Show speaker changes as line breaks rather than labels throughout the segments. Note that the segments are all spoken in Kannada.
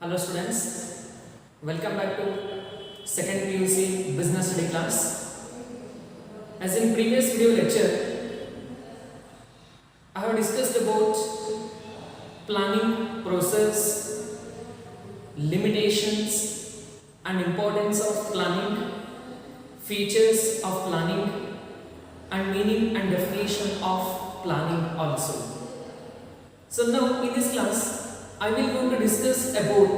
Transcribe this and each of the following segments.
Hello students, welcome back to second PUC business study class. As in previous video lecture, I have discussed about planning process, limitations and importance of planning, features of planning and meaning and definition of planning also. So now in this class, I will going to discuss about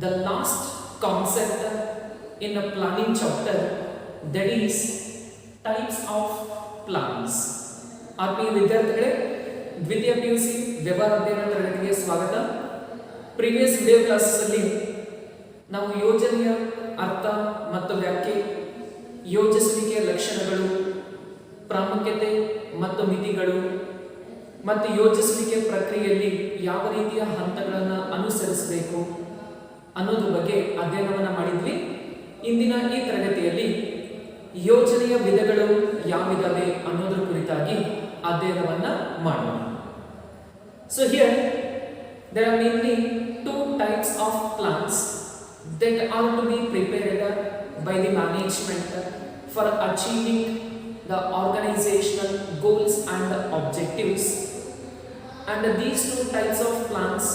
the last concept in a planning chapter, that is types of plans. ಆತ್ಮೀಯ ವಿದ್ಯಾರ್ಥಿಗಳೇ, ದ್ವಿತೀಯ PUC ವ್ಯವಹಾರ ಅಧ್ಯಯನ ತರಗತಿಗೆ ಸ್ವಾಗತ. ಪ್ರೀವಿಯಸ್ ವಿಡಿಯೋ ಕ್ಲಾಸಸ್ ಅಲ್ಲಿ ನಾವು ಯೋಜನೆಯ ಅರ್ಥ ಮತ್ತು ವ್ಯಾಖ್ಯೆ, ಯೋಜಿಸುವಿಕೆಯ ಲಕ್ಷಣಗಳು, ಪ್ರಾಮುಖ್ಯತೆ ಮತ್ತು ಮಿತಿಗಳು ಮತ್ತು ಯೋಜಿಸುವಿಕೆ ಪ್ರಕ್ರಿಯೆಯಲ್ಲಿ ಯಾವ ರೀತಿಯ ಹಂತಗಳನ್ನು ಅನುಸರಿಸಬೇಕು ಅನ್ನೋದ್ರ ಬಗ್ಗೆ ಅಧ್ಯಯನವನ್ನು ಮಾಡಿದ್ವಿ. ಇಂದಿನ ಈ ತರಗತಿಯಲ್ಲಿ ಯೋಜನೆಯ ವಿಧಗಳು ಯಾವಿದಾವೆ ಅನ್ನೋದ್ರ ಕುರಿತಾಗಿ ಅಧ್ಯಯನವನ್ನು ಮಾಡೋಣ. So here there are mainly two types of plans that are to be prepared by the management for achieving the organizational goals and objectives, and these two types of plans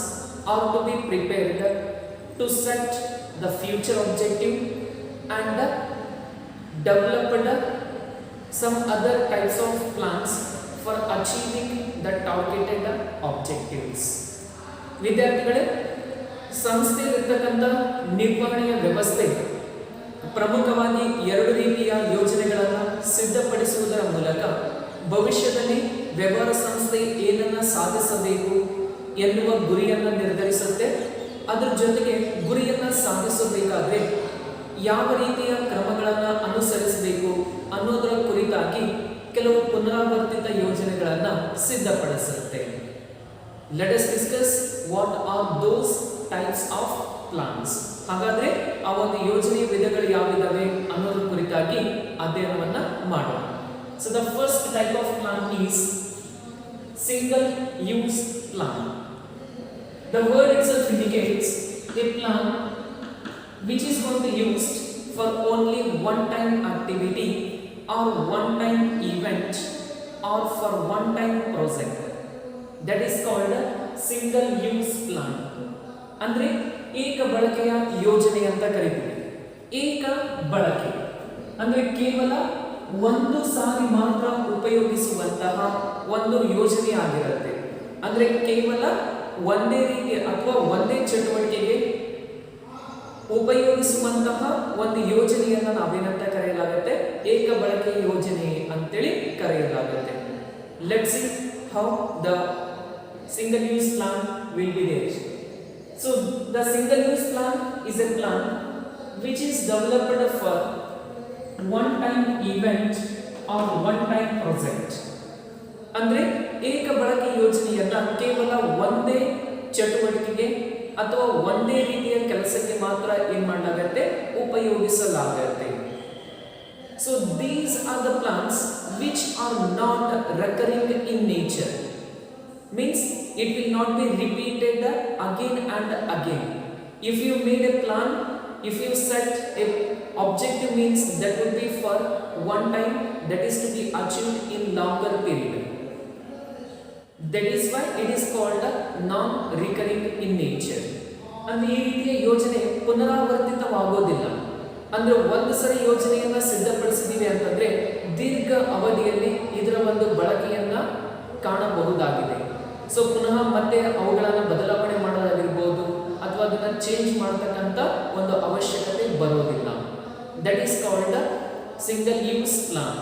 are to be prepared to set the future objective and developed some other types of plans for achieving the targeted objectives. ವಿದ್ಯಾರ್ಥಿಗಳೇ, ಸಂಸ್ಥೆಯಲ್ಲಿರ್ತಕ್ಕಂಥ ನಿರ್ವಹಣೆಯ ವ್ಯವಸ್ಥೆ ಪ್ರಮುಖವಾಗಿ ಎರಡು ರೀತಿಯ ಯೋಜನೆಗಳನ್ನು ಸಿದ್ಧಪಡಿಸುವುದರ ಮೂಲಕ ಭವಿಷ್ಯದಲ್ಲಿ ವ್ಯವಹಾರ ಸಂಸ್ಥೆ ಏನನ್ನು ಸಾಧಿಸಬೇಕು ಎನ್ನುವ ಗುರಿಯನ್ನು ನಿರ್ಧರಿಸುತ್ತೆ. ಅದರ ಜೊತೆಗೆ ಗುರಿಯನ್ನು ಸಾಧಿಸಬೇಕಾದ್ರೆ ಯಾವ ರೀತಿಯ ಕ್ರಮಗಳನ್ನು ಅನುಸರಿಸಬೇಕು ಅನ್ನೋದರ ಕುರಿತಾಗಿ ಕೆಲವು ಪುನರಾವರ್ತಿತ ಯೋಜನೆಗಳನ್ನು ಸಿದ್ಧಪಡಿಸುತ್ತೆ. Let us discuss what are those types of plans. ಹಾಗಾದ್ರೆ ಆ ಒಂದು ಯೋಜನೆಯ ವಿಧಗಳು ಯಾವಿದಾವೆ ಅನ್ನೋದ್ರ ಕುರಿತಾಗಿ ಅಧ್ಯಯನವನ್ನ ಮಾಡೋಣ. So the first type of plan is single use plan. The word itself indicates a plan which is going to be used for only one time activity or one time event or for one time project. That is called a single use plan. ಅಂದ್ರೆ ಏಕ ಬಳಕೆಯ ಯೋಜನೆ ಅಂತ ಕರೀತೀವಿ. ಏಕ ಬಳಕೆ ಅಂದ್ರೆ ಕೇವಲ ಒಂದು ಸಾರಿ ಮಾತ್ರ ಉಪಯೋಗಿಸುವಂತಹ ಒಂದು ಯೋಜನೆ ಆಗಿರುತ್ತೆ. ಅಂದ್ರೆ ಕೇವಲ ಒಂದೇ ರೀತಿ ಅಥವಾ ಒಂದೇ ಚಟುವಟಿಕೆಗೆ ಉಪಯೋಗಿಸುವಂತಹ ಒಂದು ಯೋಜನೆಯನ್ನು ನಾವೇನಂತ ಕರೆಯಲಾಗುತ್ತೆ? ಏಕ ಬಳಕೆ ಯೋಜನೆ ಅಂತೇಳಿ ಕರೆಯಲಾಗುತ್ತೆ. Let's see how the single use plan will be there. So the single use plan is a plan which is developed for one time event or one time project. ಅಂದ್ರೆ ಏಕ ಬಳಕೆ ಯೋಜನೆಯನ್ನ ಕೇವಲ ಒಂದೇ ಚಟುವಟಿಕೆಗೆ ಅಥವಾ ಒಂದೇ ರೀತಿಯ ಕೆಲಸಕ್ಕೆ ಮಾತ್ರ ಏನು ಮಾಡಲಾಗುತ್ತೆ? ಉಪಯೋಗಿಸಲಾಗುತ್ತೆ. So these are the plans which are not recurring in nature. Means it will not be repeated again and again. If you made a plan, if you set a objective, means that would be for one time, that is to be achieved in longer period. That is why it is called non-recurring in nature. ಅಂದ್ರೆ ಈ ರೀತಿಯ ಯೋಜನೆ ಪುನರಾವರ್ತಿತವಾಗೋದಿಲ್ಲ. ಅಂದ್ರೆ ಒಂದು ಸರಿ ಯೋಜನೆಯನ್ನ ಸಿದ್ಧಪಡಿಸಿದೀವಿ ಅಂತಂದ್ರೆ ದೀರ್ಘ ಅವಧಿಯಲ್ಲಿ ಇದರ ಒಂದು ಬಳಕೆಯನ್ನ ಕಾಣಬಹುದಾಗಿದೆ. ಸೊ ಪುನಃ ಮತ್ತೆ ಅವುಗಳನ್ನು ಬದಲಾವಣೆ ಮಾಡೋದಾಗಿರ್ಬೋದು ಅಥವಾ ಅದನ್ನ ಚೇಂಜ್ ಮಾಡತಕ್ಕಂಥ ಒಂದು ಅವಶ್ಯಕತೆ ಬರೋದಿಲ್ಲ. That is called single use plan.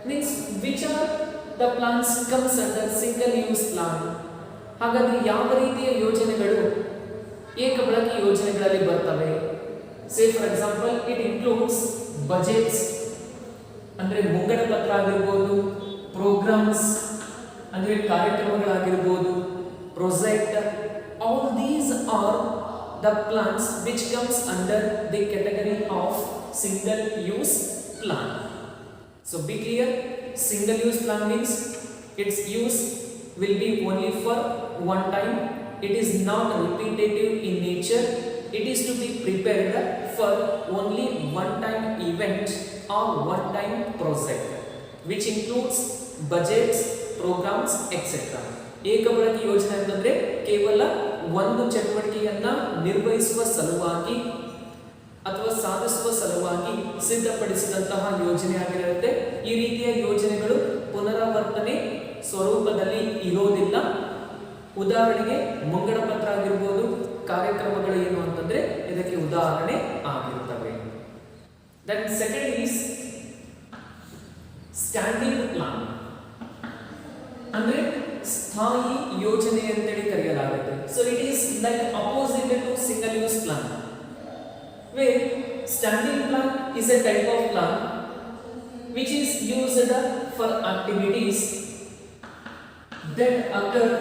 Means which are the plans comes under single use plan. ಹಾಗಾದ್ರೆ ಯಾವ ರೀತಿಯ ಯೋಜನೆಗಳು ಏಕ ಬಳಕೆ ಯೋಜನೆಗಳಲ್ಲಿ ಬರ್ತವೆ? Say for example it includes budgets ಅಂದ್ರೆ ಮುಂಗಡ ಪತ್ರ ಆಗಿರ್ಬೋದು, ಪ್ರೋಗ್ರಾಮ್ಸ್ ಅಂದ್ರೆ ಕಾರ್ಯಕ್ರಮಗಳಾಗಿರ್ಬೋದು, project. All these are the plans which comes under the category of single use plan. So be clear, single use plan means its use will be only for one time it is not repetitive in nature. It is to be prepared for only one time event or one time project, which includes budgets, programs, etc. ಏಕಬಳಕೆ ಯೋಜನೆ ಅಂತಂದ್ರೆ ಕೇವಲ ಒಂದು ಚಟುವಟಿಕೆಯನ್ನ ನಿರ್ವಹಿಸುವ ಸಲುವಾಗಿ ಅಥವಾ ಸಾಧಿಸುವ ಸಲುವಾಗಿ ಸಿದ್ಧಪಡಿಸಿದಂತಹ ಯೋಜನೆ ಆಗಿರುತ್ತೆ. ಈ ರೀತಿಯ ಯೋಜನೆಗಳು ಪುನರಾವರ್ತನೆ ಸ್ವರೂಪದಲ್ಲಿ ಇರೋದಿಲ್ಲ. ಉದಾಹರಣೆಗೆ ಮುಂಗಡ ಪತ್ರ ಆಗಿರ್ಬೋದು, ಕಾರ್ಯಕ್ರಮಗಳು ಏನು ಅಂತಂದ್ರೆ ಇದಕ್ಕೆ ಉದಾಹರಣೆ ಆಗಿರುತ್ತವೆ. Then second is standing plan, ಅಂದ್ರೆ ಸ್ಥಾಯಿ ಯೋಜನೆ ಅಂತೇಳಿ ಕರೆಯಲಾಗುತ್ತೆ. So it is like opposite to single use plan, where standing plan is a type of plan which is used for activities that occur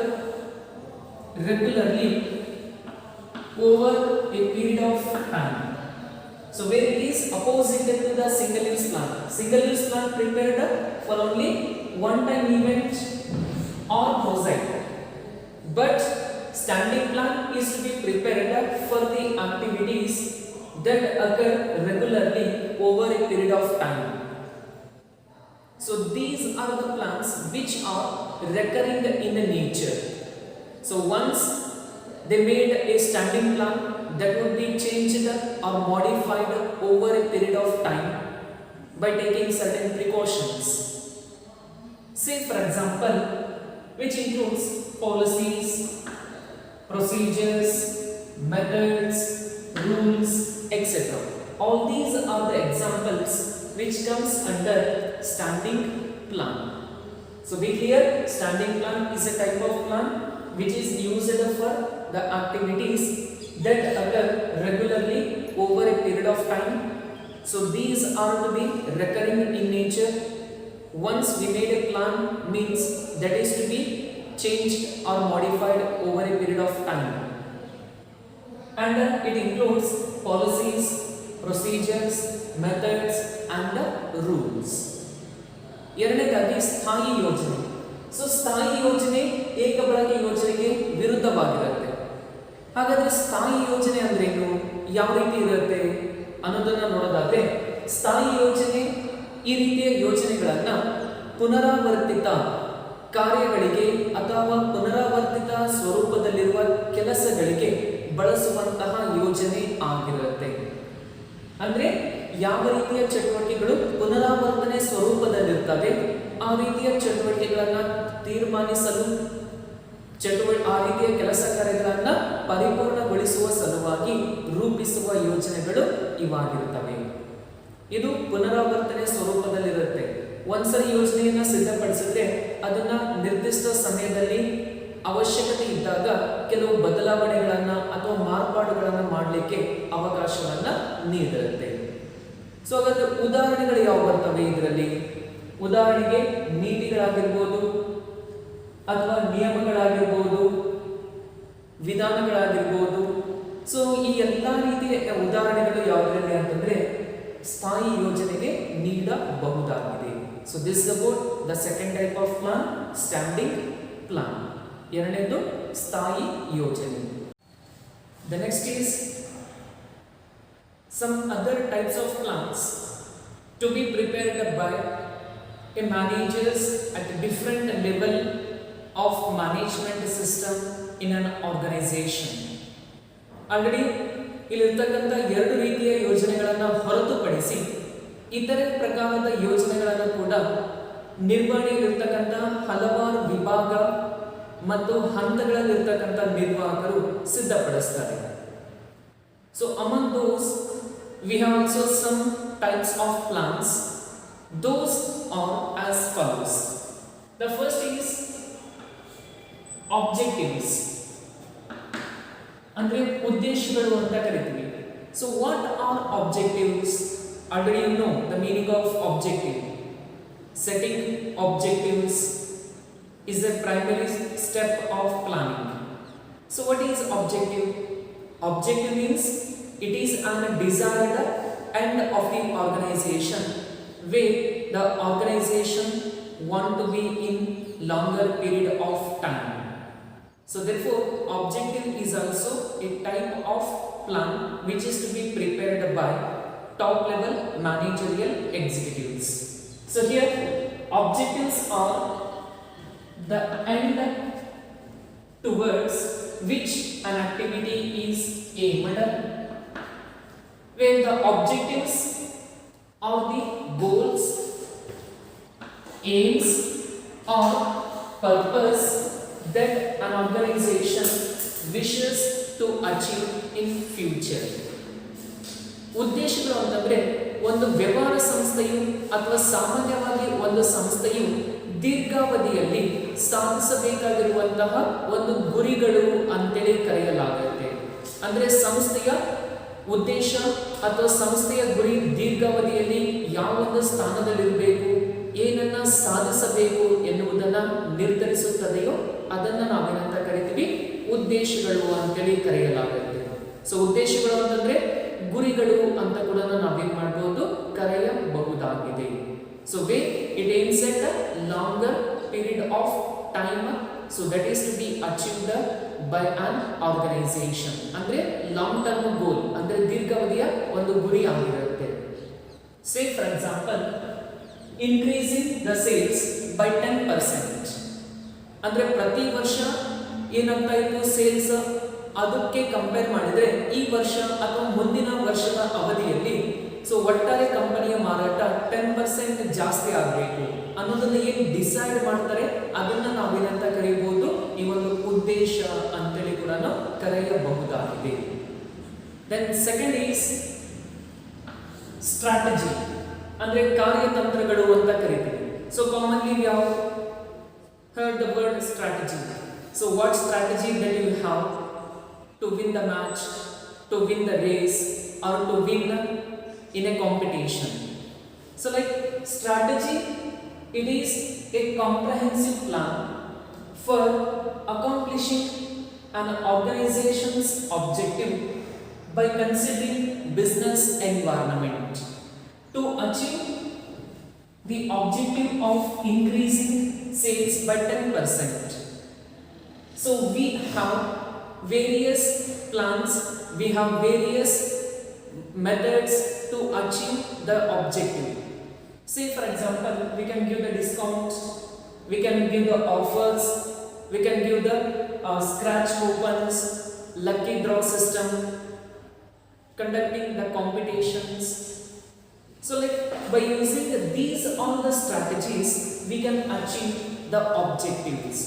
regularly over a period of time. So where it is opposite to the single use plan. Single use plan prepared for only one time event or project, but standing plan is to be prepared for the activities that occur regularly over a period of time. So these are the plans which are recurring in nature. So once they made a standing plan, that would be changed or modified over a period of time by taking certain precautions. Say for example, which includes policies, procedures, methods, rules, etc. All these are the examples which comes under standing plan. So be clear, standing plan is a type of plan which is used for the activities that occur regularly over a period of time. So these are to be recurring in nature. Once we made a plan means that is to be changed or modified over a period of time. And it includes policies, procedures, methods and rules. ಎರಡನೇದಾಗಿ ಸ್ಥಾಯಿ ಯೋಜನೆ. ಸೊ ಸ್ಥಾಯಿ ಯೋಜನೆ ಏಕಬಳಕೆ ಯೋಜನೆಗೆ ವಿರುದ್ಧವಾಗಿರುತ್ತೆ. ಹಾಗಾದ್ರೆ ಸ್ಥಾಯಿ ಯೋಜನೆ ಅಂದ್ರೆ ಏನು, ಯಾವ ರೀತಿ ಇರುತ್ತೆ ಅನ್ನೋದನ್ನ ನೋಡೋದಾದ್ರೆ, ಸ್ಥಾಯಿ ಯೋಜನೆ ಈ ರೀತಿಯ ಯೋಜನೆಗಳನ್ನ ಪುನರಾವರ್ತಿತ ಕಾರ್ಯಗಳಿಗೆ ಅಥವಾ ಪುನರಾವರ್ತಿತ ಸ್ವರೂಪದಲ್ಲಿರುವ ಕೆಲಸಗಳಿಗೆ ಬಳಸುವಂತಹ ಯೋಜನೆ ಆಗಿರುತ್ತೆ. ಅಂದ್ರೆ ಯಾವ ರೀತಿಯ ಚಟುವಟಿಕೆಗಳು ಪುನರಾವರ್ತನೆ ಸ್ವರೂಪದಲ್ಲಿರ್ತವೆ ಆ ರೀತಿಯ ಚಟುವಟಿಕೆಗಳನ್ನ ತೀರ್ಮಾನಿಸಲು ಆ ರೀತಿಯ ಕೆಲಸ ಕಾರ್ಯಗಳನ್ನ ಪರಿಪೂರ್ಣಗೊಳಿಸುವ ಸಲುವಾಗಿ ರೂಪಿಸುವ ಯೋಜನೆಗಳು ಇವಾಗಿರುತ್ತವೆ. ಇದು ಪುನರಾವರ್ತನೆ ಸ್ವರೂಪದಲ್ಲಿರುತ್ತೆ. ಒಂದ್ಸರಿ ಯೋಜನೆಯನ್ನ ಸಿದ್ಧಪಡಿಸಿದ್ರೆ ಅದನ್ನ ನಿರ್ದಿಷ್ಟ ಸಮಯದಲ್ಲಿ ಅವಶ್ಯಕತೆ ಇದ್ದಾಗ ಕೆಲವು ಬದಲಾವಣೆಗಳನ್ನ ಅಥವಾ ಮಾರ್ಪಾಡುಗಳನ್ನ ಮಾಡಲಿಕ್ಕೆ ಅವಕಾಶವನ್ನ ನೀಡಿರುತ್ತೆ. ಸೊ ಹಾಗಾದ್ರೆ ಉದಾಹರಣೆಗಳು ಯಾವ ಬರ್ತವೆ ಇದರಲ್ಲಿ? ಉದಾಹರಣೆಗೆ ನೀತಿಗಳಾಗಿರ್ಬೋದು ಅಥವಾ ನಿಯಮಗಳಾಗಿರ್ಬೋದು, ವಿಧಾನಗಳಾಗಿರ್ಬೋದು. ಸೊ ಈ ಎಲ್ಲಾ ರೀತಿಯ ಉದಾಹರಣೆಗಳು ಯಾವುದರಲ್ಲಿ ಅಂತಂದ್ರೆ ಸ್ಥಾಯಿ ಯೋಜನೆಗೆ ನೀಡಬಹುದಾಗಿದೆ. So this is about the second type of plan, standing plan. ಎರಡನೇದು ಸ್ಥಾಯಿ ಯೋಜನೆ. The next is some other types of plans to be prepared by a managers at a different level of management system in an organization. Already ಇಲ್ಲಿರ್ತಕ್ಕಂಥ ಎರಡು ರೀತಿಯ ಯೋಜನೆಗಳನ್ನು ಹೊರತುಪಡಿಸಿ ಇತರೆ ಪ್ರಕಾರದ ಯೋಜನೆಗಳನ್ನು ಕೂಡ ನಿರ್ವಹಣೆಯಲ್ಲಿರ್ತಕ್ಕಂಥ ಹಲವಾರು ವಿಭಾಗ ಮತ್ತು ಹಂತಗಳಲ್ಲಿರ್ತಕ್ಕಂಥ ನಿರ್ವಾಹಕರು ಸಿದ್ಧಪಡಿಸ್ತಾರೆ. So among those we have also some types of plans. Those are as follows. The first is objectives, ಅಂದ್ರೆ ಉದ್ದೇಶಗಳು ಅಂತ ಕರಿತೀವಿ. So what are objectives? Already you know the meaning of objective. Setting objectives is the primary step of planning. So what is objective? Objective means it is an desired end of the organization where the organization want to be in longer period of time. So therefore objective is also a type of plan which is to be prepared by top level managerial executives. So here objectives are the end towards which an activity is aimed, where the objectives are the goals, aims or purpose that an organization wishes to achieve in future. ಉದ್ದೇಶಗಳು ಅಂತಂದ್ರೆ ಒಂದು ವ್ಯವಹಾರ ಸಂಸ್ಥೆಯು ಅಥವಾ ಸಾಮಾನ್ಯವಾಗಿ ಒಂದು ಸಂಸ್ಥೆಯು ದೀರ್ಘಾವಧಿಯಲ್ಲಿ ಸಾಧಿಸಬೇಕಾಗಿರುವಂತಹ ಒಂದು ಗುರಿಗಳು ಅಂತೇಳಿ ಕರೆಯಲಾಗುತ್ತೆ. ಅಂದ್ರೆ ಸಂಸ್ಥೆಯ ಉದ್ದೇಶ ಅಥವಾ ಸಂಸ್ಥೆಯ ಗುರಿ ದೀರ್ಘಾವಧಿಯಲ್ಲಿ ಯಾವ ಒಂದು ಸ್ಥಾನದಲ್ಲಿರಬೇಕು, ಏನನ್ನ ಸಾಧಿಸಬೇಕು ಎನ್ನುವುದನ್ನ ನಿರ್ಧರಿಸುತ್ತದೆಯೋ ಅದನ್ನ ನಾವೇನಂತ ಕರಿತೀವಿ, ಉದ್ದೇಶಗಳು ಅಂತೇಳಿ ಕರೆಯಲಾಗುತ್ತೆ. ಸೊ ಉದ್ದೇಶಗಳು ಅಂತಂದ್ರೆ ಗುರಿಗಳು ಅಂತ ಕೂಡ ನಾವೇನ್ ಮಾಡಬಹುದು, ಕರೆಯಬಹುದಾಗಿದೆ. So way it aims at a longer period of time, so that is to be achieved by an organisation. ಅಂದ್ರೆ ಲಾಂಗ್ ಟರ್ಮ್ ಗೋಲ್ ಅಂದ್ರೆ ದೀರ್ಘಾವಧಿಯ ಒಂದು ಗುರಿ ಆಗಿರುತ್ತೆ. Say for example increasing the sales by 10%. ಅಂದ್ರೆ ಪ್ರತಿ ವರ್ಷ ಏನಂತ ಇತ್ತು ಸೇಲ್ಸ್, ಅದಕ್ಕೆ ಕಂಪೇರ್ ಮಾಡಿದ್ರೆ ಈ ವರ್ಷ ಅಥವಾ ಮುಂದಿನ ವರ್ಷದ ಅವಧಿಯಲ್ಲಿ ಸೊ ಒಟ್ಟಾರೆ ಕಂಪನಿಯ ಮಾರಾಟ 10% ಜಾಸ್ತಿ ಆಗಬೇಕು ಅನ್ನೋದನ್ನ ಏನು ಡಿಸೈಡ್ ಮಾಡ್ತಾರೆ ಅದನ್ನ ನಾವೇನಂತ ಕರೆಯಬಹುದು, ಈ ಒಂದು ಉದ್ದೇಶ ಅಂತೇಳಿ ಕೂಡ ನಾವು ಕರೆಯಬಹುದಾಗಿದೆ. ದೆನ್ ಸೆಕೆಂಡ್ ಈಸ್ ಸ್ಟ್ರಾಟಜಿ, ಅಂದ್ರೆ ಕಾರ್ಯತಂತ್ರಗಳು ಅಂತ ಕರೀತೀವಿ. So commonly we have heard the word strategy. So what strategy that you have to win the match, to win the race or to win in a competition? So like strategy, it is a comprehensive plan for accomplishing an organization's objective by considering business environment. To achieve the objective of increasing sales by 10%. So we have various plans, we have various methods to achieve the objective. Say for example, we can give the discounts, we can give the offers, we can give the scratch coupons, lucky draw system, conducting the competitions. So like by using these all the strategies we can achieve the objectives.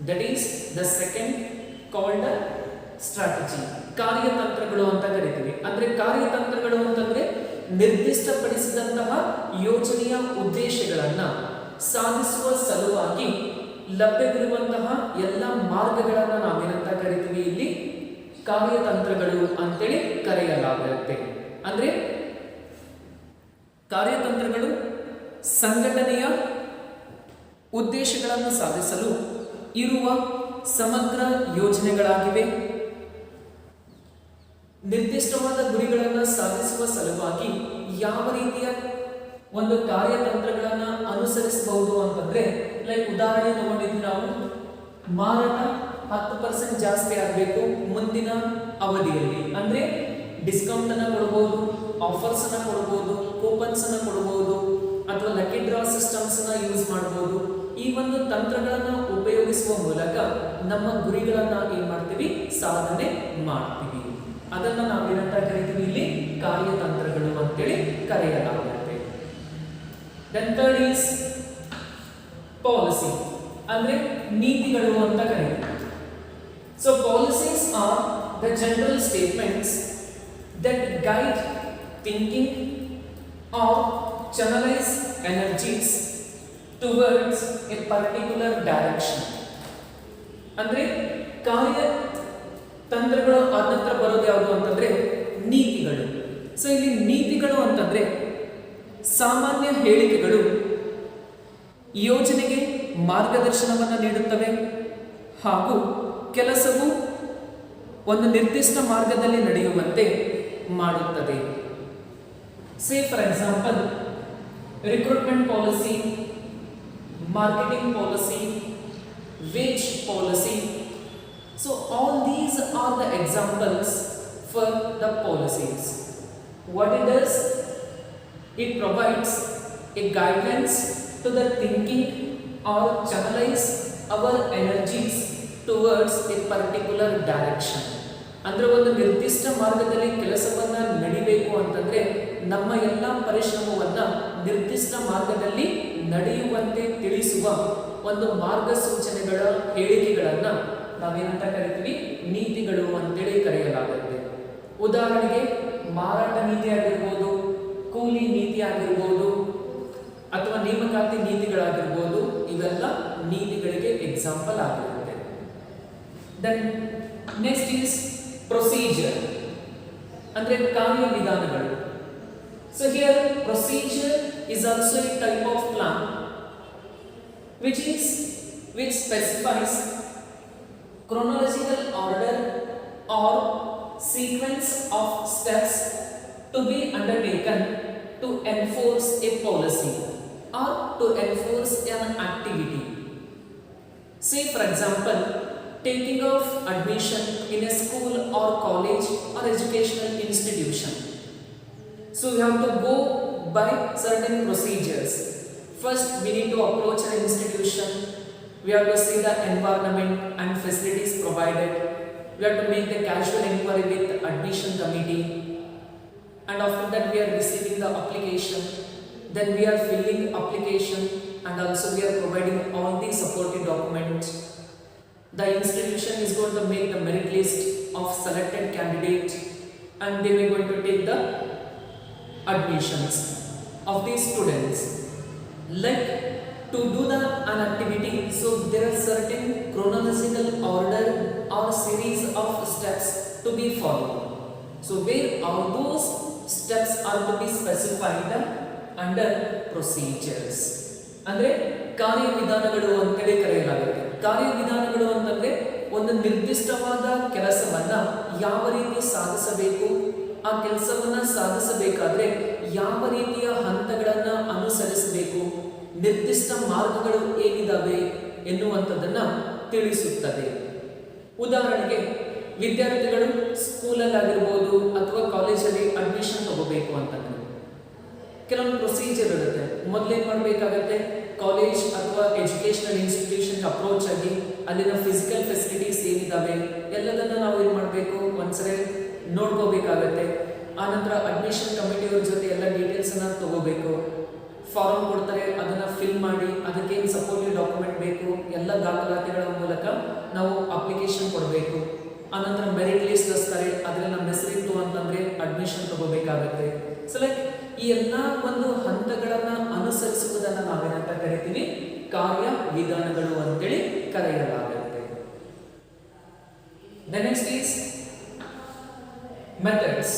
That is the second called strategy. ಕಾರ್ಯತಂತ್ರಗಳು ಅಂತ ಕರೀತೀವಿ. ಅಂದ್ರೆ ಕಾರ್ಯತಂತ್ರಗಳು ಅಂತಂದ್ರೆ ನಿರ್ದಿಷ್ಟಪಡಿಸಿದಂತಹ ಯೋಜನೆಯ ಉದ್ದೇಶಗಳನ್ನ ಸಾಧಿಸುವ ಸಲುವಾಗಿ ಲಭ್ಯವಿರುವಂತಹ ಎಲ್ಲ ಮಾರ್ಗಗಳನ್ನ ನಾವೇನಂತ ಕರಿತೀವಿ, ಇಲ್ಲಿ ಕಾರ್ಯತಂತ್ರಗಳು ಅಂತೇಳಿ ಕರೆಯಲಾಗುತ್ತೆ. ಅಂದ್ರೆ ಕಾರ್ಯತಂತ್ರಗಳು ಸಂಘಟನೆಯ ಉದ್ದೇಶಗಳನ್ನು ಸಾಧಿಸಲು ಇರುವ ಸಮಗ್ರ ಯೋಜನೆಗಳಾಗಿವೆ. ನಿರ್ದಿಷ್ಟವಾದ ಗುರಿಗಳನ್ನು ಸಾಧಿಸುವ ಸಲುವಾಗಿ ಯಾವ ರೀತಿಯ ಒಂದು ಕಾರ್ಯತಂತ್ರಗಳನ್ನು ಅನುಸರಿಸಬಹುದು ಅಂತಂದ್ರೆ, ಲೈಕ್ ಉದಾಹರಣೆ ತಗೊಂಡಿದ್ದು ನಾವು ಮಾರಾಟ 10% ಜಾಸ್ತಿ ಆಗಬೇಕು ಮುಂದಿನ ಅವಧಿಯಲ್ಲಿ, ಅಂದ್ರೆ ಡಿಸ್ಕೌಂಟ್ ಅನ್ನ ಕೊಡಬಹುದು, ಆಫರ್ಸ್ ಅನ್ನ ಕೊಡಬಹುದು, ಕೂಪನ್ಸ್ ಅನ್ನ ಕೊಡಬಹುದು ಅಥವಾ ಲಕ್ಕಿ ಡ್ರಾ ಸಿಸ್ಟಮ್ಸ್ ಅನ್ನ ಯೂಸ್ ಮಾಡಬಹುದು. ಈ ಒಂದು ತಂತ್ರಗಳನ್ನ ಉಪಯೋಗಿಸುವ ಮೂಲಕ ನಮ್ಮ ಗುರಿಗಳನ್ನ ಏನ್ ಮಾಡ್ತೀವಿ, ಸಾಧನೆ ಮಾಡ್ತೀವಿ. ಅದನ್ನ ನಾವೇನಂತ ಕರಿತೀವಿ, ಇಲ್ಲಿ ಕಾರ್ಯತಂತ್ರಗಳು ಅಂತೇಳಿ ಕರೆಯಲಾಗುತ್ತೆ. ದೆನ್ ಥರ್ಡ್ ಈಸ್ ಪಾಲಿಸಿ, ಅಂದ್ರೆ ನೀತಿಗಳು ಅಂತ ಕರೀತೀವಿ. So policies are the general statements that guide thinking or channelize energies towards a particular direction. ಅಂದ್ರೆ ಕಾರ್ಯ ತಂತ್ರಗಳು ಆನಂತರ ಬರೋದು ಯಾವುದು ಅಂತಂದ್ರೆ ನೀತಿಗಳು. ಸೊ ಇಲ್ಲಿ ನೀತಿಗಳು ಅಂತಂದ್ರೆ ಸಾಮಾನ್ಯ ಹೇಳಿಕೆಗಳು ಯೋಜನೆಗೆ ಮಾರ್ಗದರ್ಶನವನ್ನು ನೀಡುತ್ತವೆ ಹಾಗೂ ಕೆಲಸವು ಒಂದು ನಿರ್ದಿಷ್ಟ ಮಾರ್ಗದಲ್ಲಿ ನಡೆಯುವಂತೆ ಮಾಡುತ್ತದೆ. Say for example recruitment policy, marketing policy, wage policy, So all these are the examples for the policies. What it does, it provides a guidance to the thinking or channelize our energies towards a particular direction. ಅಂದರೆ ಒಂದು ನಿರ್ದಿಷ್ಟ ಮಾರ್ಗದಲ್ಲಿ ಕೆಲಸವನ್ನ ನಡಿಬೇಕು ಅಂತಂದ್ರೆ ನಮ್ಮ ಎಲ್ಲ ಪರಿಶ್ರಮವನ್ನ ನಿರ್ದಿಷ್ಟ ಮಾರ್ಗದಲ್ಲಿ ನಡೆಯುವಂತೆ ತಿಳಿಸುವ ಒಂದು ಮಾರ್ಗಸೂಚನೆಗಳ ಹೇಳಿಕೆಗಳನ್ನ ನಾವೇನಂತ ಕರಿತೀವಿ, ನೀತಿಗಳು ಅಂತೇಳಿ ಕರೆಯಲಾಗುತ್ತೆ. ಉದಾಹರಣೆಗೆ ಮಾರಾಟ ನೀತಿ ಆಗಿರ್ಬೋದು, ಕೂಲಿ ನೀತಿ ಆಗಿರ್ಬೋದು, ಅಥವಾ ನೇಮಕಾತಿ ನೀತಿಗಳಾಗಿರ್ಬೋದು, ಇವೆಲ್ಲ ನೀತಿಗಳಿಗೆ ಎಕ್ಸಾಂಪಲ್ ಆಗಿರುತ್ತೆ. ದೆನ್ ನೆಕ್ಸ್ಟ್ ಈಸ್ ಪ್ರೊಸೀಜರ್ ಅಂದ್ರೆ ಕಾರ್ಯವಿಧಾನಗಳು. So here procedure is also A type of plan which specifies chronological order or sequence of steps to be undertaken to enforce a policy or to enforce an activity. Say for example, taking of admission in a school or college or educational institution. So we have to go by certain procedures. First we need to approach an institution. We have to see the environment and facilities provided. We have to make the casual inquiry with the admission committee, and after that we are receiving the application. Then we are filling application, and also we are providing all the supporting documents. The institution is going to make the merit list of selected candidates, and they are going to take the admissions of these students. Like to do an activity, so there are certain chronological order or series of steps to be followed. So where all those steps are to be specified under procedures. ಅಂದ್ರೆ ಕಾರ್ಯವಿಧಾನಗಳು ಅಂತೇಳಿ ಕರೆಯಲಾಗುತ್ತೆ. ಕಾರ್ಯವಿಧಾನಗಳು ಅಂತಂದ್ರೆ ಒಂದು ನಿರ್ದಿಷ್ಟವಾದ ಕೆಲಸವನ್ನ ಯಾವ ರೀತಿ ಸಾಧಿಸಬೇಕು, ಆ ಕೆಲಸವನ್ನ ಸಾಧಿಸಬೇಕಾದ್ರೆ ಯಾವ ರೀತಿಯ ಹಂತಗಳನ್ನ ಅನುಸರಿಸಬೇಕು, ನಿರ್ದಿಷ್ಟ ಮಾರ್ಗಗಳು ಏನಿದಾವೆ ಎನ್ನುವಂಥದ್ದನ್ನ ತಿಳಿಸುತ್ತದೆ. ಉದಾಹರಣೆಗೆ ವಿದ್ಯಾರ್ಥಿಗಳು ಸ್ಕೂಲಲ್ಲಿ ಆಗಿರ್ಬೋದು ಅಥವಾ ಕಾಲೇಜಲ್ಲಿ ಅಡ್ಮಿಷನ್ ತಗೋಬೇಕು ಅಂತಂದ್ರೆ ಕೆಲವೊಂದು ಪ್ರೊಸೀಜರ್ ಇರುತ್ತೆ. ಮೊದಲೇನು ಮಾಡಬೇಕಾಗತ್ತೆ, ಕಾಲೇಜ್ ಅಥವಾ ಎಜುಕೇಶನಲ್ ಇನ್ಸ್ಟಿಟ್ಯೂಷನ್ಗೆ ಅಪ್ರೋಚ್ ಆಗಿ ಅಲ್ಲಿನ ಫಿಸಿಕಲ್ ಫೆಸಿಲಿಟೀಸ್ ಏನಿದಾವೆ ಎಲ್ಲದನ್ನ ನಾವು ಏನು ಮಾಡಬೇಕು, ಒಂದ್ಸರಿ ನೋಡ್ಕೋಬೇಕಾಗತ್ತೆ. ಆನಂತರ ಅಡ್ಮಿಷನ್ ಕಮಿಟಿಯವ್ರ ಜೊತೆ ಎಲ್ಲ ಡೀಟೇಲ್ಸನ್ನು ತಗೋಬೇಕು. ಫಾರ್ಮ್ ಕೊಡ್ತಾರೆ, ಅದನ್ನು ಫಿಲ್ ಮಾಡಿ ಅದಕ್ಕೇನು ಸಪೋರ್ಟಿವ್ ಡಾಕ್ಯುಮೆಂಟ್ ಬೇಕು ಎಲ್ಲ ದಾಖಲಾತಿಗಳ ಮೂಲಕ ನಾವು ಅಪ್ಲಿಕೇಶನ್ ಕೊಡಬೇಕು. ಆನಂತರ ಮೆರಿಟ್ ಲಿಸ್ಟ್ ತರಿಸ್ತಾರೆ, ಅದರಲ್ಲಿ ನಮ್ಮ ಹೆಸರಿತ್ತು ಅಂತಂದರೆ ಅಡ್ಮಿಷನ್ ತಗೋಬೇಕಾಗತ್ತೆ. ಸೊ ಲೈಕ್ ಈ ಎಲ್ಲ ಒಂದು ಹಂತಗಳನ್ನು ಅನುಸರಿಸುವುದನ್ನು ನಾವೇನಂತ ಕರಿತೀವಿ, ಕಾರ್ಯವಿಧಾನಗಳು ಅಂತೇಳಿ ಕರೆಯಲಾಗುತ್ತೆ. ದ ನೆಕ್ಸ್ಟ್ ಈಸ್ ಮೆಥಡ್ಸ್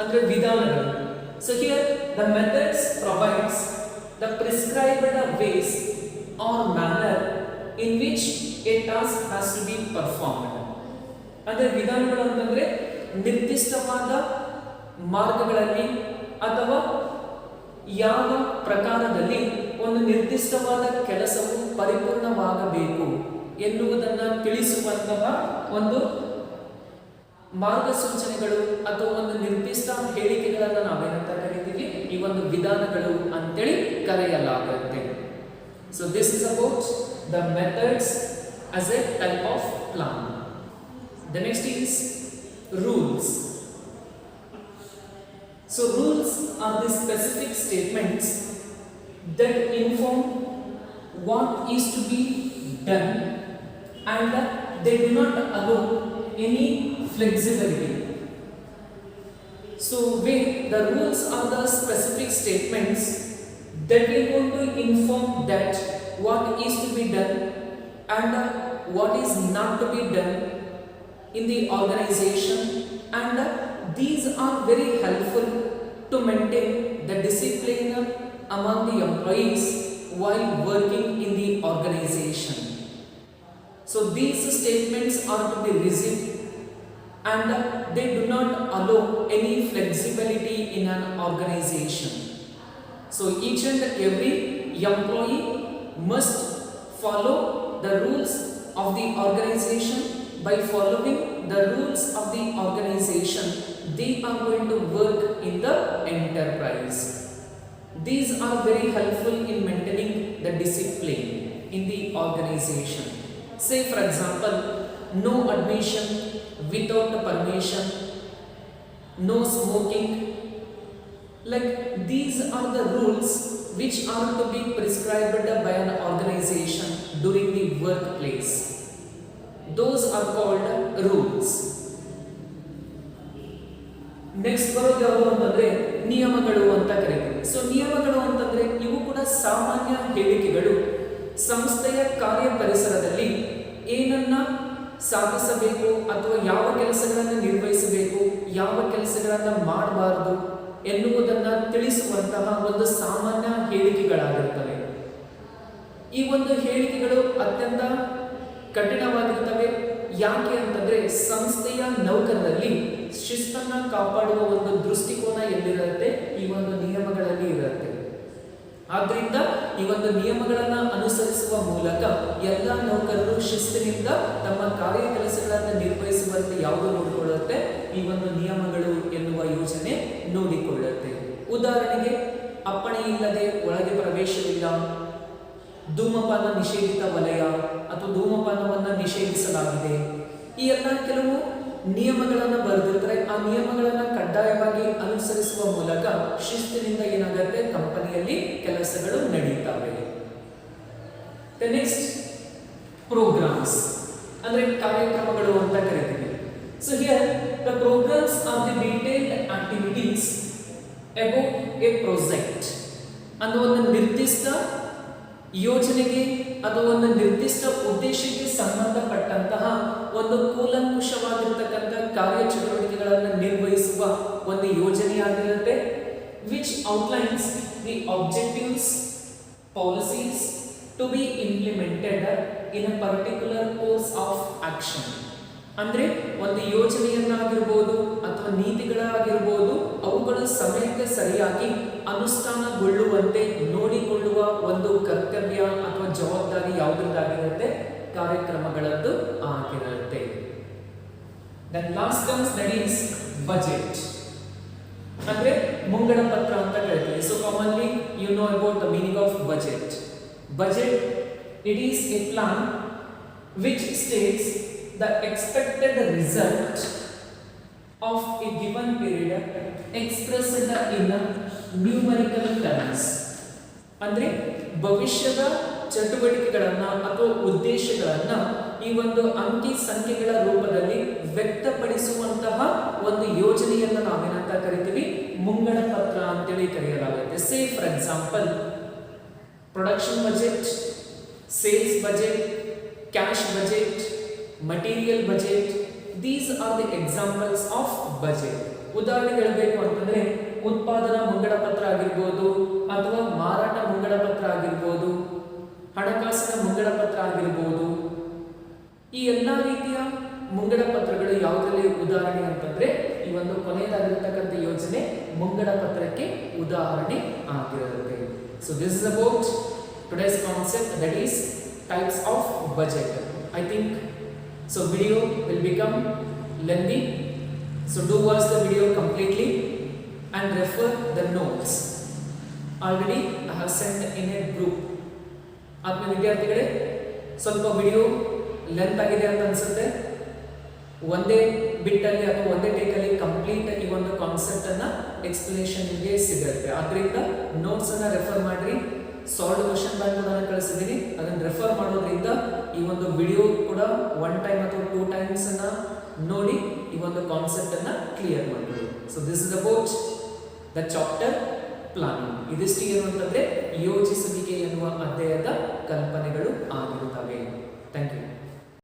ಅಂದ್ರೆ ವಿಧಾನಗಳು. So here the methods provides the prescribed ways or manner in which a task has to be performed. ಅಂದರೆ ವಿಧಾನಗಳು ಅಂತಂದ್ರೆ ನಿರ್ದಿಷ್ಟವಾದ ಮಾರ್ಗಗಳಲ್ಲಿ ಅಥವಾ ಯಾವ ಪ್ರಕಾರದಲ್ಲಿ ಒಂದು ನಿರ್ದಿಷ್ಟವಾದ ಕೆಲಸವು ಪರಿಪೂರ್ಣವಾಗಬೇಕು ಎನ್ನುವುದನ್ನು ತಿಳಿಸುವಂತಹ ಒಂದು ಮಾರ್ಗಸೂಚನೆಗಳು ಅಥವಾ ಒಂದು ನಿರ್ದಿಷ್ಟ ಹೇಳಿಕೆಗಳನ್ನು ನಾವೇನಂತ ಕರಿತೀವಿ, ಈ ಒಂದು ವಿಧಾನಗಳು ಅಂತೇಳಿ ಕರೆಯಲಾಗುತ್ತೆ. So this is about the methods as a type of plan. The next is rules. So rules are the specific statements that inform what is to be done and they do not allow any flexibility. So where the rules are the specific statements that will going to inform that what is to be done and what is not to be done in the organization, and these are very helpful to maintain the discipline among the employees while working in the organization. So these statements are to be rigid and they do not allow any flexibility in an organization. So each and every employee must follow the rules of the organization by following the rules of the organization, they are going to work in the enterprise. These are very helpful in maintaining the discipline in the organization. Say for example, no admission without permission, no smoking. Like these are the rules which are to be prescribed by an organization during the workplace. Those are called rules. Next ಬರೋದು ಯಾವುದು ಅಂತಂದ್ರೆ ನಿಯಮಗಳು ಅಂತ ಕರೀತೀವಿ. ಸೊ ನಿಯಮಗಳು ಅಂತಂದ್ರೆ ಇವು ಕೂಡ ಸಾಮಾನ್ಯ ಹೇಳಿಕೆಗಳು ಸಂಸ್ಥೆಯ ಕಾರ್ಯ ಪರಿಸರದಲ್ಲಿ ಏನನ್ನ ಸಾಧಿಸಬೇಕು ಅಥವಾ ಯಾವ ಕೆಲಸಗಳನ್ನು ನಿರ್ವಹಿಸಬೇಕು, ಯಾವ ಕೆಲಸಗಳನ್ನು ಮಾಡಬಾರದು ಎನ್ನುವುದನ್ನು ತಿಳಿಸುವಂತಹ ಒಂದು ಸಾಮಾನ್ಯ ಹೇಳಿಕೆಗಳಾಗಿರುತ್ತವೆ. ಈ ಒಂದು ಹೇಳಿಕೆಗಳು ಅತ್ಯಂತ ಕಠಿಣವಾಗಿರುತ್ತವೆ. ಯಾಕೆ ಅಂತಂದ್ರೆ ಸಂಸ್ಥೆಯ ನೌಕರರಲ್ಲಿ ಶಿಸ್ತನ್ನ ಕಾಪಾಡುವ ಒಂದು ದೃಷ್ಟಿಕೋನ ಎಲ್ಲಿರುತ್ತೆ, ಈ ಒಂದು ನಿಯಮಗಳಲ್ಲಿ ಇರುತ್ತೆ. ಆದ್ರಿಂದ ಈ ಒಂದು ನಿಯಮಗಳನ್ನ ಅನುಸರಿಸುವ ಮೂಲಕ ಎಲ್ಲ ನೌಕರರು ಶಿಸ್ತಿನಿಂದ ತಮ್ಮ ಕಾರ್ಯ ಕೆಲಸಗಳನ್ನು ನಿರ್ವಹಿಸುವಂತೆ ಯಾವುದು ನೋಡಿಕೊಳ್ಳುತ್ತೆ, ಈ ಒಂದು ನಿಯಮಗಳು ಎನ್ನುವ ಯೋಜನೆ ನೋಡಿಕೊಳ್ಳುತ್ತೆ. ಉದಾಹರಣೆಗೆ, ಅಪ್ಪಣೆ ಇಲ್ಲದೆ ಒಳಗೆ ಪ್ರವೇಶವಿಲ್ಲ, ಧೂಮಪಾನ ನಿಷೇಧಿತ ವಲಯ ಅಥವಾ ಧೂಮಪಾನವನ್ನು ನಿಷೇಧಿಸಲಾಗಿದೆ. ಈ ಎಲ್ಲ ಕೆಲವು ನಿಯಮಗಳನ್ನು ಬರೆದಿರ್ತಾರೆ. ಆ ನಿಯಮಗಳನ್ನು ಕಡ್ಡಾಯವಾಗಿ ಅನುಸರಿಸುವ ಮೂಲಕ ಶಿಸ್ತಿನಿಂದ ಏನಾಗುತ್ತೆ, ಕಂಪನಿಯಲ್ಲಿ ಕೆಲಸಗಳು ನಡೀತವೆ. ನೆಕ್ಸ್ಟ್ ಪ್ರೋಗ್ರಾಮ್ಸ್ ಅಂದ್ರೆ ಕಾರ್ಯಕ್ರಮಗಳು ಅಂತ ಕರೀತೀವಿ. So here the programmes are the detailed activities about a project. ಅಂದ್ರೆ ಒಂದು ನಿರ್ದಿಷ್ಟ ಯೋಜನೆಗೆ ಅಥವಾ ಒಂದು ನಿರ್ದಿಷ್ಟ ಉದ್ದೇಶಕ್ಕೆ ಸಂಬಂಧಪಟ್ಟಂತಹ ಒಂದು ಕೂಲಂಕುಷವಾಗಿರತಕ್ಕಂಥ ಕಾರ್ಯಚಟುವಟಿಕೆಗಳನ್ನು ನಿರ್ವಹಿಸುವ ಒಂದು ಯೋಜನೆಯಾಗಿರುತ್ತೆ. Which outlines the objectives, policies to be implemented in a particular course of action. ಅಂದ್ರೆ ಒಂದು ಯೋಜನೆಯನ್ನಾಗಿರ್ಬೋದು ಅಥವಾ ನೀತಿಗಳಾಗಿರ್ಬೋದು, ಅವುಗಳು ಸಮಯಕ್ಕೆ ಸರಿಯಾಗಿ ಅನುಷ್ಠಾನಗೊಳ್ಳುವಂತೆ ನೋಡಿಕೊಳ್ಳುವ ಒಂದು ಕರ್ತವ್ಯ ಅಥವಾ ಜವಾಬ್ದಾರಿ ಯಾವುದಾಗಿರುತ್ತೆ, ಕಾರ್ಯಕ್ರಮಗಳದ್ದು ಆಗಿರುತ್ತೆ. Then last comes that is budget. ಅಂದ್ರೆ ಮುಂಗಡ ಪತ್ರ ಅಂತ ಕರೀತೀವಿ. So commonly you know about the meaning of budget. Budget it is a plan which states the expected result of a given period expressed in numerical terms. ಅಂದ್ರೆ ಭವಿಷ್ಯದ ಚಟುವಟಿಕೆಗಳನ್ನ ಅಥವಾ ಉದ್ದೇಶಗಳನ್ನ ಈ ಒಂದು ಅಂಕಿ ಸಂಖ್ಯೆಗಳ ರೂಪದಲ್ಲಿ ವ್ಯಕ್ತಪಡಿಸುವಂತಹ ಒಂದು ಯೋಜನೆಯನ್ನು ನಾವೇನಂತ ಕರಿತೀವಿ, ಮುಂಗಡ ಪತ್ರ ಅಂತೇಳಿ ಕರೆಯಲಾಗುತ್ತೆ. ಸೇ for example, production budget, sales budget, cash budget, material budget, these are the examples of budget. ಉದಾಹರಣೆ ಹೇಳಬೇಕು ಅಂತಂದ್ರೆ ಉತ್ಪಾದನಾ ಮುಂಗಡ ಪತ್ರ ಆಗಿರ್ಬೋದು ಅಥವಾ ಮಾರಾಟ ಮುಂಗಡ ಪತ್ರ ಆಗಿರ್ಬೋದು, ಹಣಕಾಸಿನ ಮುಂಗಡ ಪತ್ರ ಆಗಿರ್ಬೋದು. ಈ ಎಲ್ಲ ರೀತಿಯ ಮುಂಗಡ ಪತ್ರಗಳು ಯಾವುದರಲ್ಲಿ ಉದಾಹರಣೆ ಅಂತಂದ್ರೆ ಈ ಒಂದು ಕೊನೆಯದಾಗಿರತಕ್ಕಂಥ ಯೋಜನೆ ಮುಂಗಡ ಪತ್ರಕ್ಕೆ ಉದಾಹರಣೆ ಆಗಿರುತ್ತೆ. So this is about today's concept, that is types of budget. I think so video will become lengthy, so do watch the video completely and refer the notes. Already I have sent in a group. ಆತ್ಮೀಯ ವಿದ್ಯಾರ್ಥಿಗಳೇ, ಸ್ವಲ್ಪ ವಿಡಿಯೋ ಲೆಂತ್ ಆಗಿದೆ ಅಂತ ಅನ್ಸುತ್ತೆ. ಒಂದೇ ಬಿಟ್ಟಲ್ಲಿ ಅಥವಾ ಒಂದೇ ಟೇಕಲ್ಲಿ ಕಂಪ್ಲೀಟ್ ಈ ಒಂದು ಕಾನ್ಸೆಪ್ಟ್ ಅನ್ನ ಎಕ್ಸ್ಪ್ಲನೇಷನ್ ನಿಮಗೆ ಸಿಗುತ್ತೆ. ಆದ್ರಿಂದ ನೋಟ್ಸ್ ಅನ್ನ ರೆಫರ್ ಮಾಡ್ರಿ. ಸಾಲ್ವ್ ಕ್ವಶನ್ ಬ್ಯಾಂಕ್ ಕೂಡ ಕಳಿಸಿದ್ದೀನಿ, ಅದನ್ನು ರೆಫರ್ ಮಾಡೋದ್ರಿಂದ ಈ ಒಂದು ವಿಡಿಯೋ ಕೂಡ 1 ಟೈಮ್ ಅಥವಾ 2 ಟೈಮ್ಸ್ ಅನ್ನ ನೋಡಿ ಈ ಒಂದು ಕಾನ್ಸೆಪ್ಟ್ ಅನ್ನ ಕ್ಲಿಯರ್ ಮಾಡ್ಬೋದು. So this is about the chapter planning. ಇದಿಷ್ಟು ಏನು ಅಂತಂದ್ರೆ ಯೋಜಿಸುವಿಕೆ ಎನ್ನುವ ಅಧ್ಯಾಯದ ಕಲ್ಪನೆಗಳು ಆಗಿರುತ್ತವೆ.